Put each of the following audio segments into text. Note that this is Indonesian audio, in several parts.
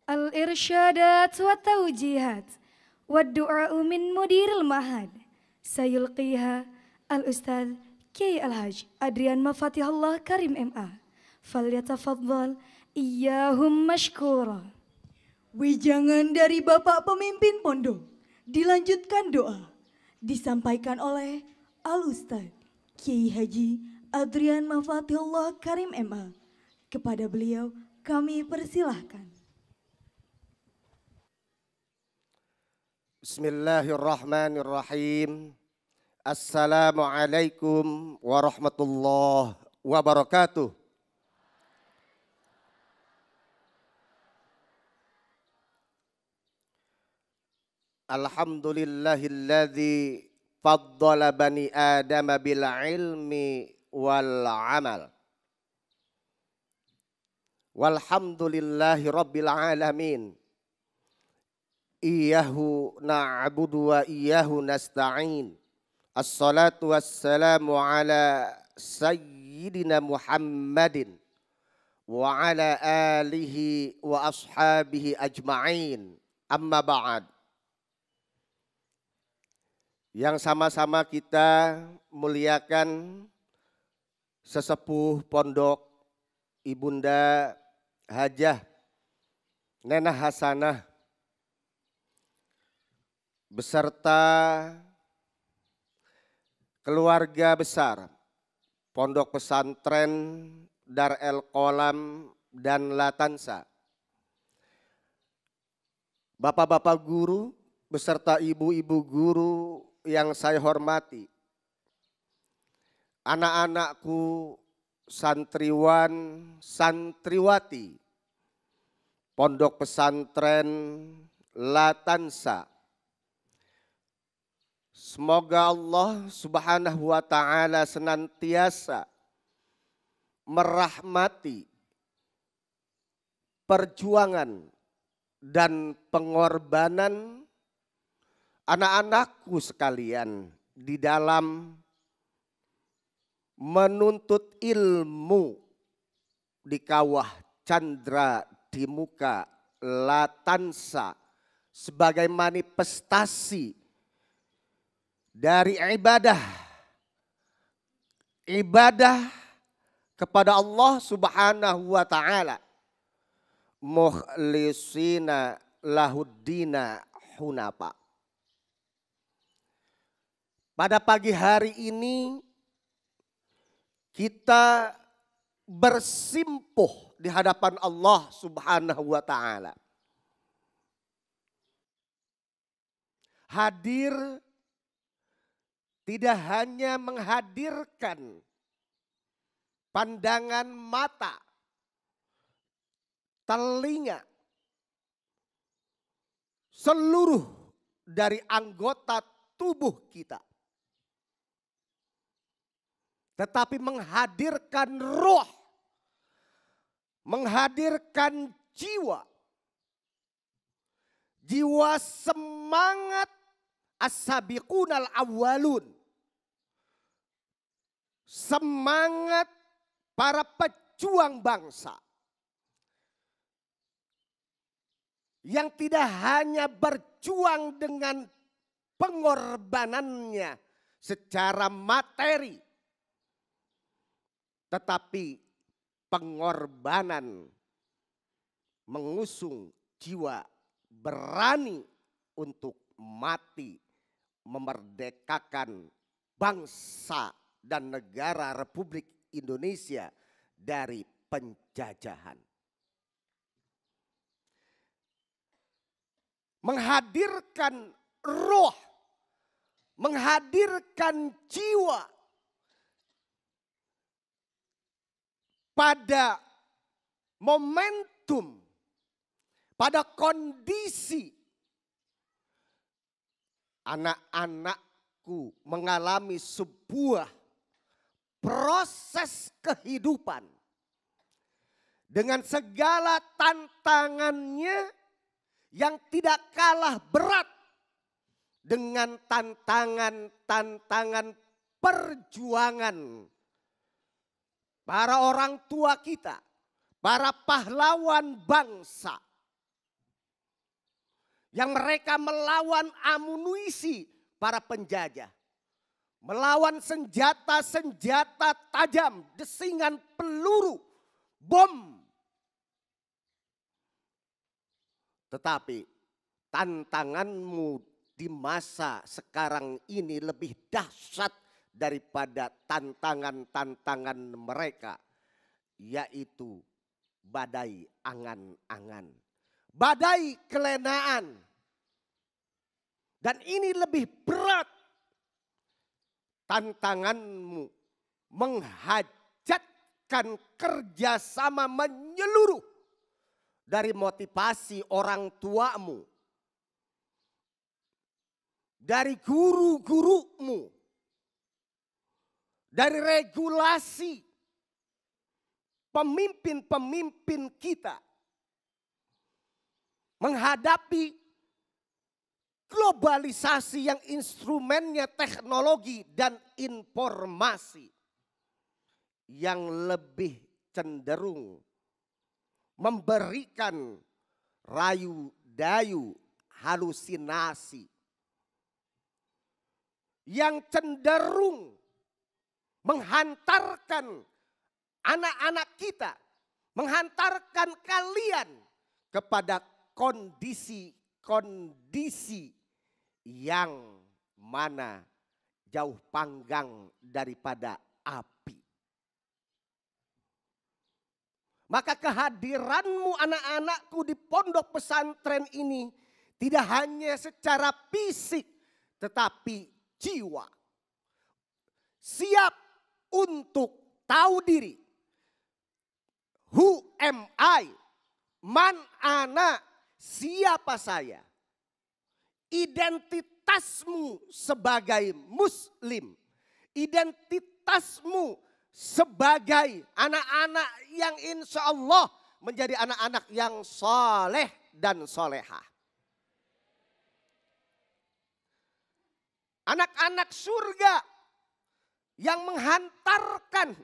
الإرشادات والتوجيهات والدعاء من مدير المعهد سيلقيها الأستاذ كي الحاج أدريان مفاتيح الله كريم MA فليتفضل إياهم مشكورا. Wijangan dari Bapak Pemimpin Pondok dilanjutkan doa disampaikan oleh Al-Ustadz Kiai Haji Adrian Mafatihullah Karim MA. Kepada beliau kami persilahkan. Bismillahirrahmanirrahim. Assalamualaikum warahmatullahi wabarakatuh. Alhamdulillahilladzi faddala bani adama bil ilmi wal amal. Walhamdulillahi rabbil alamin. Iyyahu na'budu wa iyyahu nasta'in. Assalatu wassalamu ala sayyidina Muhammadin wa ala alihi wa ashabihi ajma'in. Amma ba'd. Yang sama-sama kita muliakan sesepuh pondok Ibunda Hajah Nenah Hasanah beserta keluarga besar Pondok Pesantren Dar El Qolam dan Latansa, bapak-bapak guru beserta ibu-ibu guru yang saya hormati, anak-anakku santriwan, santriwati Pondok Pesantren Latansa. Semoga Allah Subhanahu wa ta'ala senantiasa merahmati perjuangan dan pengorbanan anak-anakku sekalian di dalam menuntut ilmu di kawah candra di muka Latansa sebagai manifestasi dari ibadah kepada Allah Subhanahu wa ta'ala, mukhlisina lahuddina hunafa. Pada pagi hari ini kita bersimpuh di hadapan Allah Subhanahu wa ta'ala. Hadir tidak hanya menghadirkan pandangan mata, telinga, seluruh dari anggota tubuh kita, tetapi menghadirkan roh, menghadirkan jiwa semangat as-sabiqunal awwalun, semangat para pejuang bangsa yang tidak hanya berjuang dengan pengorbanannya secara materi, tetapi pengorbanan mengusung jiwa berani untuk mati memerdekakan bangsa dan negara Republik Indonesia dari penjajahan. Menghadirkan roh, menghadirkan jiwa pada momentum, pada kondisi anak-anakku mengalami sebuah proses kehidupan dengan segala tantangannya yang tidak kalah berat dengan tantangan-tantangan perjuangan para orang tua kita, para pahlawan bangsa yang mereka melawan amunisi para penjajah. Melawan senjata-senjata tajam, desingan peluru, bom. Tetapi tantanganmu di masa sekarang ini lebih dahsyat daripada tantangan-tantangan mereka, yaitu badai angan-angan, badai kelenaan. Dan ini lebih berat. Tantanganmu menghajatkan kerjasama menyeluruh dari motivasi orang tuamu, dari guru-gurumu, dari regulasi pemimpin-pemimpin kita menghadapi globalisasi yang instrumennya teknologi dan informasi yang lebih cenderung memberikan rayu-dayu halusinasi, yang cenderung menghantarkan anak-anak kita, menghantarkan kalian kepada kondisi-kondisi yang mana jauh panggang daripada api. Maka kehadiranmu anak-anakku di pondok pesantren ini tidak hanya secara fisik tetapi jiwa. Siap untuk tahu diri. Who am I? Man ana? Siapa saya? Identitasmu sebagai muslim, identitasmu sebagai anak-anak yang insya Allah menjadi anak-anak yang soleh dan solehah. Anak-anak surga yang menghantarkan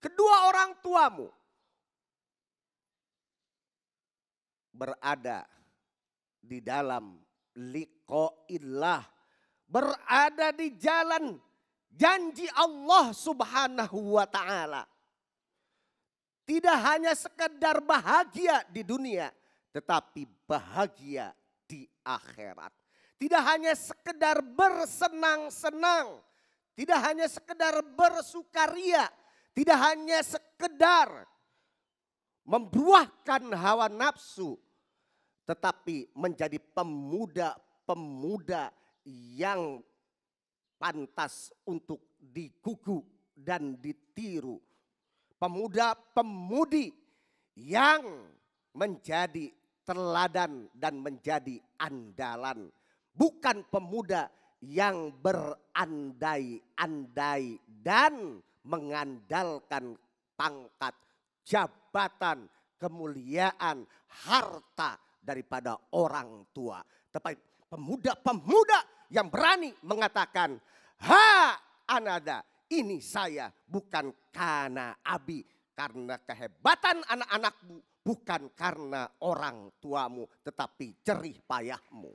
kedua orang tuamu berada di dalam liqa'illah, berada di jalan janji Allah Subhanahu wa ta'ala. Tidak hanya sekedar bahagia di dunia, tetapi bahagia di akhirat. Tidak hanya sekedar bersenang-senang, tidak hanya sekedar bersukaria, tidak hanya sekedar membuahkan hawa nafsu, tetapi menjadi pemuda-pemuda yang pantas untuk digugu dan ditiru. Pemuda-pemudi yang menjadi teladan dan menjadi andalan. Bukan pemuda yang berandai-andai dan mengandalkan pangkat, jabatan, kemuliaan, harta daripada orang tua. Tetapi pemuda-pemuda yang berani mengatakan, ha anada, ini saya bukan karena abi, karena kehebatan anak-anakmu, bukan karena orang tuamu, tetapi jerih payahmu.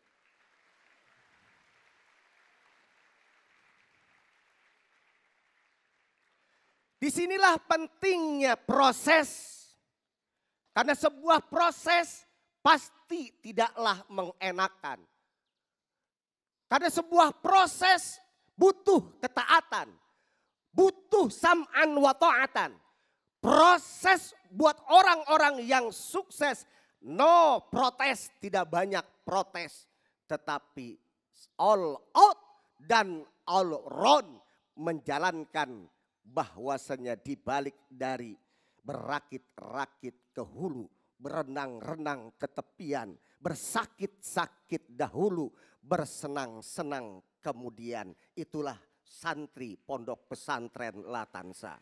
Disinilah pentingnya proses. Karena sebuah proses pasti tidaklah mengenakan. Karena sebuah proses butuh ketaatan. Butuh sam'an wa ta'atan. Proses buat orang-orang yang sukses. No protes, tidak banyak protes. Tetapi all out dan all round menjalankan bahwasanya dibalik dari berakit-rakit ke hulu, berenang-renang ke tepian, bersakit-sakit dahulu, bersenang-senang kemudian. Itulah santri pondok pesantren Latansa.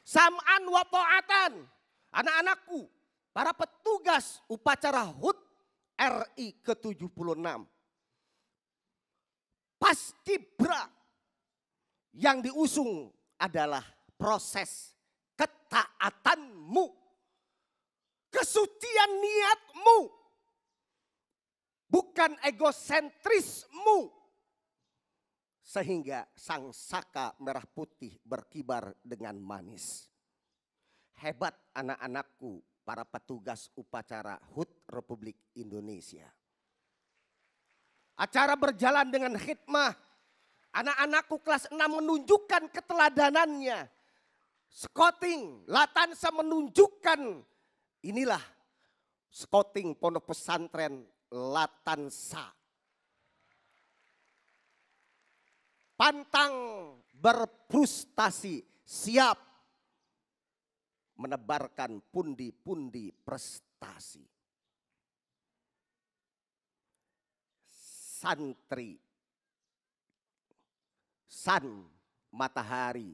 Sam'an wa ta'atan, anak-anakku, para petugas upacara HUT RI ke-76. Paskibra yang diusung adalah proses ketaatanmu, kesucian niatmu, bukan egosentrismu. Sehingga sang saka merah putih berkibar dengan manis. Hebat anak-anakku, para petugas upacara HUT Republik Indonesia. Acara berjalan dengan khidmah. Anak-anakku kelas 6 menunjukkan keteladanannya. Scouting, Latansa menunjukkan inilah scouting pondok pesantren Latansa. Pantang berfrustasi, siap menebarkan pundi-pundi prestasi. Santri, san matahari,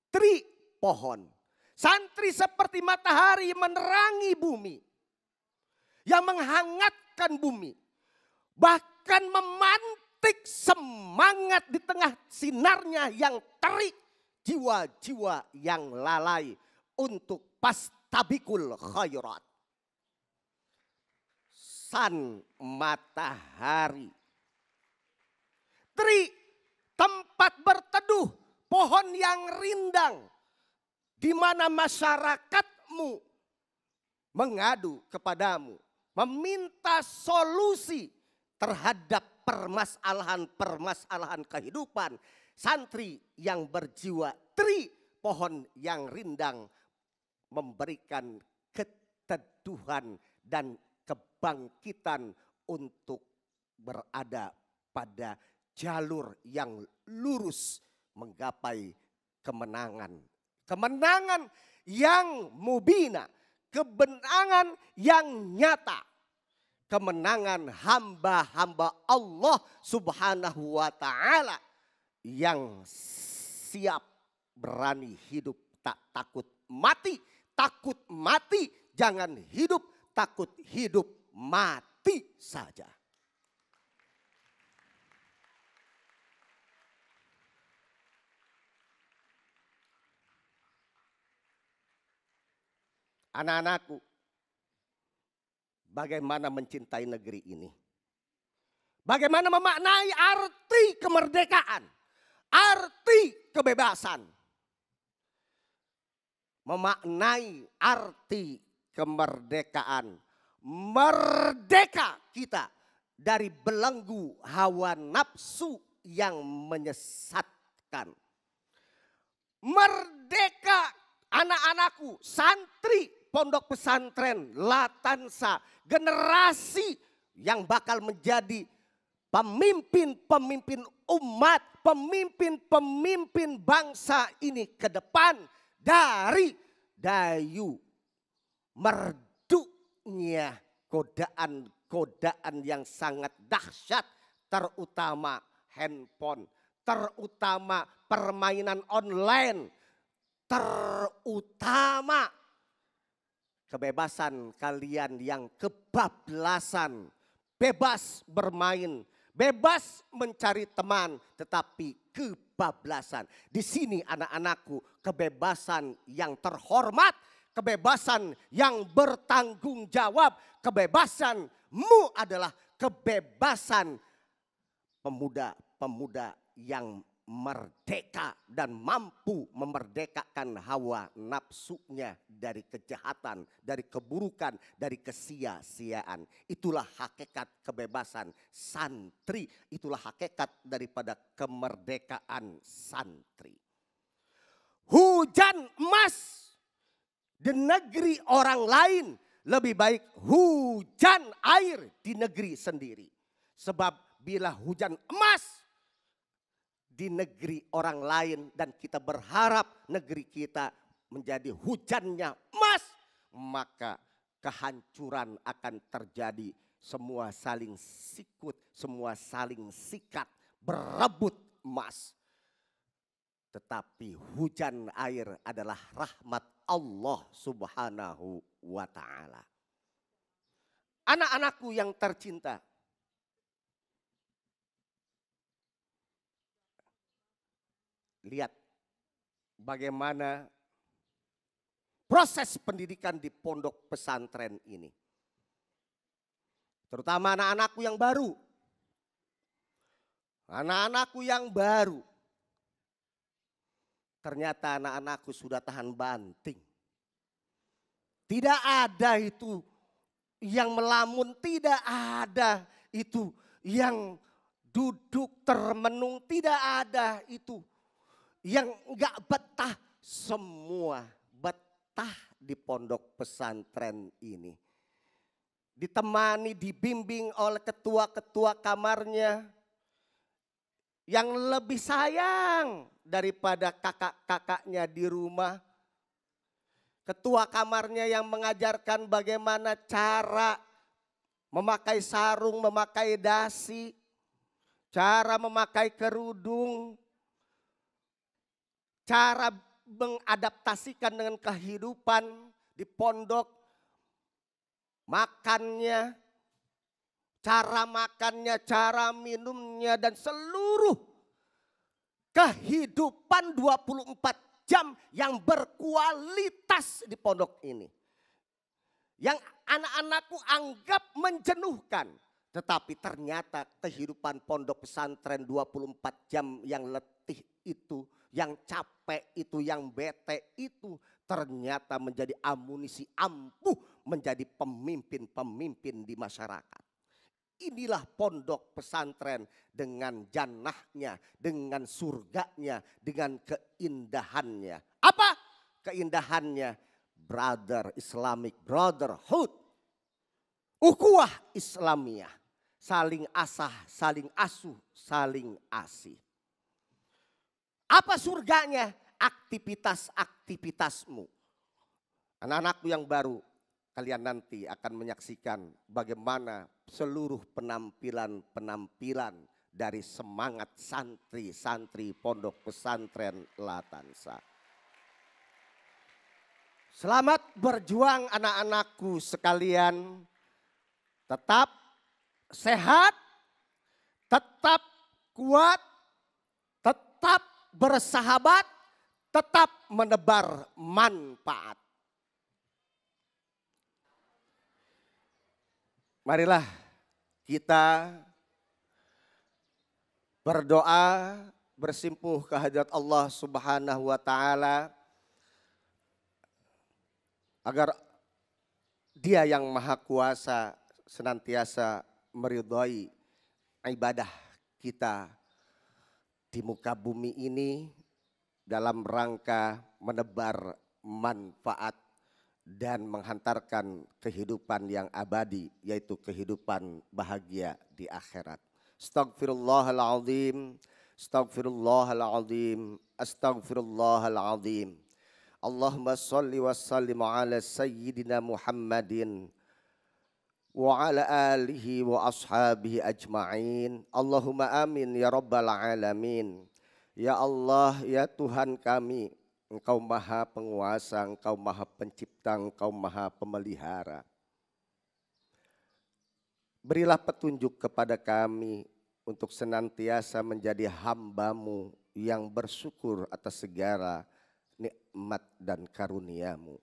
tri pohon. Santri seperti matahari menerangi bumi, yang menghangatkan bumi, bahkan memantik semangat di tengah sinarnya yang terik jiwa-jiwa yang lalai untuk pastabikul khairat. San matahari, tri tempat berteduh, pohon yang rindang, di mana masyarakatmu mengadu kepadamu, meminta solusi terhadap permasalahan-permasalahan kehidupan. Santri yang berjiwa tri, pohon yang rindang, memberikan keteduhan dan kebangkitan untuk berada pada jalur yang lurus menggapai kemenangan. Kemenangan yang mubina, kemenangan yang nyata. Kemenangan hamba-hamba Allah Subhanahu wa ta'ala yang siap berani hidup tak takut mati. Takut mati jangan hidup, takut hidup mati saja. Anak-anakku, bagaimana mencintai negeri ini? Bagaimana memaknai arti kemerdekaan, arti kebebasan? Memaknai arti kemerdekaan, merdeka kita dari belenggu hawa nafsu yang menyesatkan. Merdeka anak-anakku, santri pondok pesantren Latansa, generasi yang bakal menjadi pemimpin-pemimpin umat, pemimpin-pemimpin bangsa ini ke depan dari dayu merdunya godaan-godaan yang sangat dahsyat, terutama handphone, terutama permainan online, terutama kebebasan kalian yang kebablasan, bebas bermain, bebas mencari teman, tetapi kebablasan. Di sini anak-anakku, kebebasan yang terhormat, kebebasan yang bertanggung jawab, kebebasanmu adalah kebebasan pemuda-pemuda yang merdeka dan mampu memerdekakan hawa nafsunya dari kejahatan, dari keburukan, dari kesia-siaan. Itulah hakikat kebebasan santri, itulah hakikat daripada kemerdekaan santri. Hujan emas di negeri orang lain lebih baik hujan air di negeri sendiri. Sebab bila hujan emas di negeri orang lain dan kita berharap negeri kita menjadi hujannya emas, maka kehancuran akan terjadi. Semua saling sikut, semua saling sikat, berebut emas. Tetapi hujan air adalah rahmat Allah Subhanahu wa ta'ala. Anak-anakku yang tercinta, lihat bagaimana proses pendidikan di pondok pesantren ini. Terutama anak-anakku yang baru. Anak-anakku yang baru. Ternyata anak-anakku sudah tahan banting. Tidak ada itu yang melamun, tidak ada itu yang duduk termenung, tidak ada itu yang enggak betah. Semua betah di pondok pesantren ini. Ditemani, dibimbing oleh ketua-ketua kamarnya yang lebih sayang daripada kakak-kakaknya di rumah. Ketua kamarnya yang mengajarkan bagaimana cara memakai sarung, memakai dasi, cara memakai kerudung, cara mengadaptasikan dengan kehidupan di pondok, makannya, cara minumnya, dan seluruh kehidupan 24 jam yang berkualitas di pondok ini. Yang anak-anakku anggap menjenuhkan. Tetapi ternyata kehidupan pondok pesantren 24 jam yang letih itu, yang capek itu, yang bete itu, ternyata menjadi amunisi ampuh menjadi pemimpin-pemimpin di masyarakat. Inilah pondok pesantren dengan jannahnya, dengan surganya, dengan keindahannya. Apa keindahannya? Brother Islamic Brotherhood. Ukhuwah Islamiyah. Saling asah, saling asuh, saling asih. Apa surganya? Aktivitas-aktivitasmu. Anak-anakku yang baru, kalian nanti akan menyaksikan bagaimana seluruh penampilan-penampilan dari semangat santri-santri pondok pesantren Latansa. Selamat berjuang anak-anakku sekalian. Tetap sehat, tetap kuat, tetap bersahabat, tetap menebar manfaat. Marilah kita berdoa, bersimpuh ke hadirat Allah Subhanahu wa taala agar Dia yang Maha Kuasa senantiasa meridhai ibadah kita di muka bumi ini dalam rangka menebar manfaat dan menghantarkan kehidupan yang abadi, yaitu kehidupan bahagia di akhirat. Astaghfirullahaladzim, astaghfirullahaladzim, astaghfirullahaladzim. Allahumma salli wa sallim ala sayyidina Muhammadin wa ala alihi wa ashabihi ajma'in. Allahumma amin ya rabbal alamin. Ya Allah, ya Tuhan kami, Engkau Maha Penguasa, Engkau Maha Pencipta, Engkau Maha Pemelihara. Berilah petunjuk kepada kami untuk senantiasa menjadi hamba-Mu yang bersyukur atas segala nikmat dan karunia-Mu.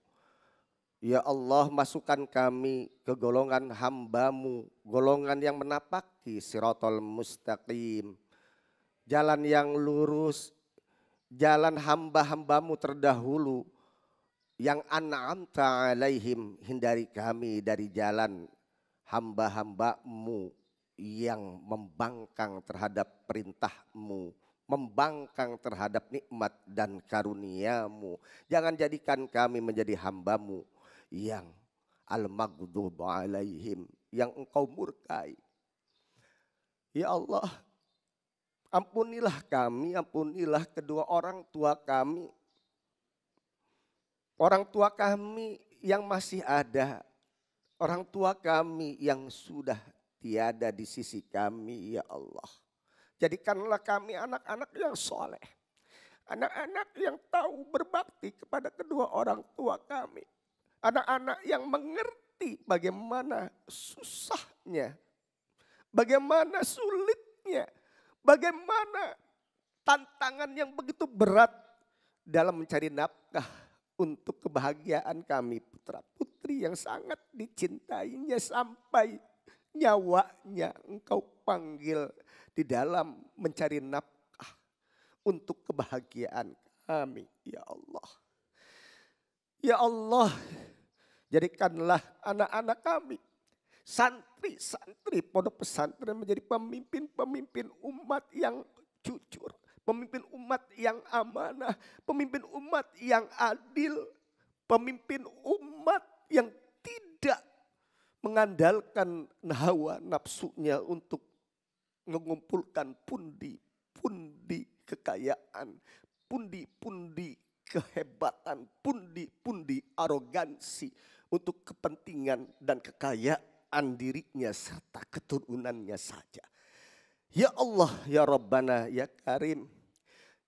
Ya Allah, masukkan kami ke golongan hamba-Mu, golongan yang menapaki siratal mustaqim, jalan yang lurus, jalan hamba-hamba-Mu terdahulu yang an'amta alaihim. Hindari kami dari jalan hamba-hamba-Mu yang membangkang terhadap perintah-Mu, membangkang terhadap nikmat dan karunia-Mu. Jangan jadikan kami menjadi hamba-Mu yang al-maghdubu alaihim, yang Engkau murkai. Ya Allah, ampunilah kami, ampunilah kedua orang tua kami. Orang tua kami yang masih ada, orang tua kami yang sudah tiada di sisi kami, ya Allah. Jadikanlah kami anak-anak yang soleh, anak-anak yang tahu berbakti kepada kedua orang tua kami. Anak-anak yang mengerti bagaimana susahnya, bagaimana sulitnya, bagaimana tantangan yang begitu berat dalam mencari nafkah untuk kebahagiaan kami putra-putri yang sangat dicintainya sampai nyawanya Engkau panggil di dalam mencari nafkah untuk kebahagiaan kami, ya Allah. Ya Allah, jadikanlah anak-anak kami, santri-santri pondok pesantren menjadi pemimpin-pemimpin umat yang jujur, pemimpin umat yang amanah, pemimpin umat yang adil, pemimpin umat yang tidak mengandalkan hawa nafsunya untuk mengumpulkan pundi-pundi kekayaan, pundi-pundi kehebatan, pundi-pundi arogansi untuk kepentingan dan kekayaan dirinya serta keturunannya saja. Ya Allah, ya Rabbana, ya Karim,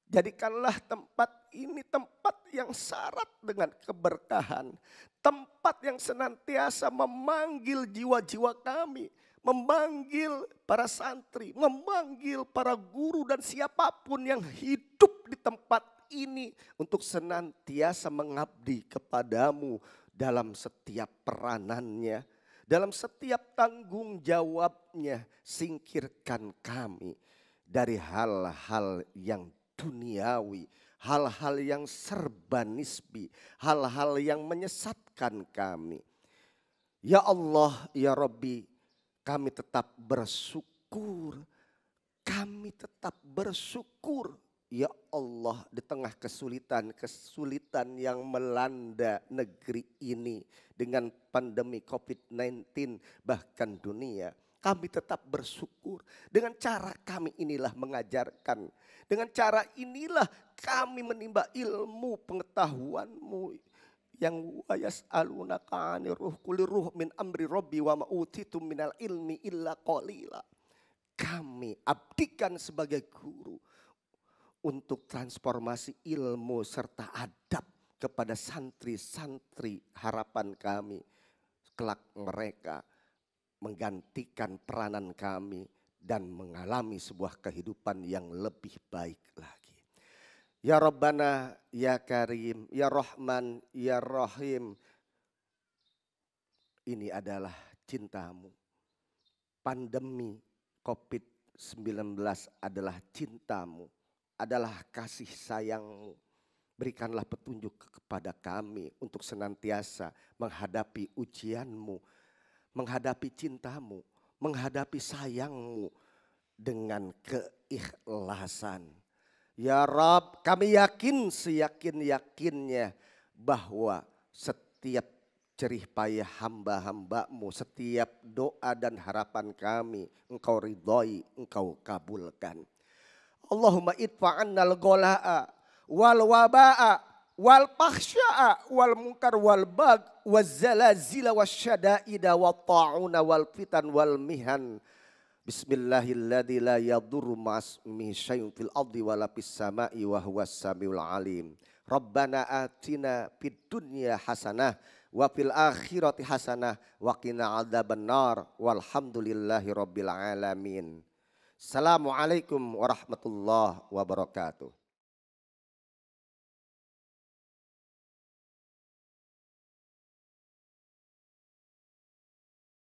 jadikanlah tempat ini tempat yang syarat dengan keberkahan, tempat yang senantiasa memanggil jiwa-jiwa kami, memanggil para santri, memanggil para guru dan siapapun yang hidup di tempat ini untuk senantiasa mengabdi kepadamu dalam setiap peranannya, dalam setiap tanggung jawabnya. Singkirkan kami dari hal-hal yang duniawi, hal-hal yang serba nisbi, hal-hal yang menyesatkan kami. Ya Allah, ya Rabbi, kami tetap bersyukur, kami tetap bersyukur. Ya Allah, di tengah kesulitan yang melanda negeri ini dengan pandemi COVID-19 bahkan dunia, kami tetap bersyukur. Dengan cara kami inilah mengajarkan, dengan cara inilah kami menimba ilmu pengetahuan-Mu yang wa yas'alunaka 'anir ruh qul ruh min amri rabbi wa ma utitum minal ilmi illa qalila. Kami abdikan sebagai guru untuk transformasi ilmu serta adab kepada santri-santri. Harapan kami kelak mereka menggantikan peranan kami dan mengalami sebuah kehidupan yang lebih baik lagi. Ya Rabbana, ya Karim, ya Rahman, ya Rahim. Ini adalah cinta-Mu. Pandemi COVID-19 adalah cinta-Mu, adalah kasih sayang-Mu. Berikanlah petunjuk kepada kami untuk senantiasa menghadapi ujian-Mu, menghadapi cinta-Mu, menghadapi sayang-Mu dengan keikhlasan. Ya Rabb, kami yakin seyakin-yakinnya bahwa setiap jerih payah hamba-hamba-Mu, setiap doa dan harapan kami Engkau ridhoi, Engkau kabulkan. Allahumma idfa'annal gola'a wal waba'a wal fahsya'a wal munkar wal bag wal zalazila wal syada'ida wal ta'una wal fitan wal mihan. Bismillahilladzi la yadurru ma'asmi syai'un fil ardi wala fis sama'i wa huwas samiul alim. Rabbana atina fid dunya hasanah wa fil akhirati hasanah wa qina adzabannar walhamdulillahi rabbil alamin. Assalamualaikum warahmatullahi wabarakatuh.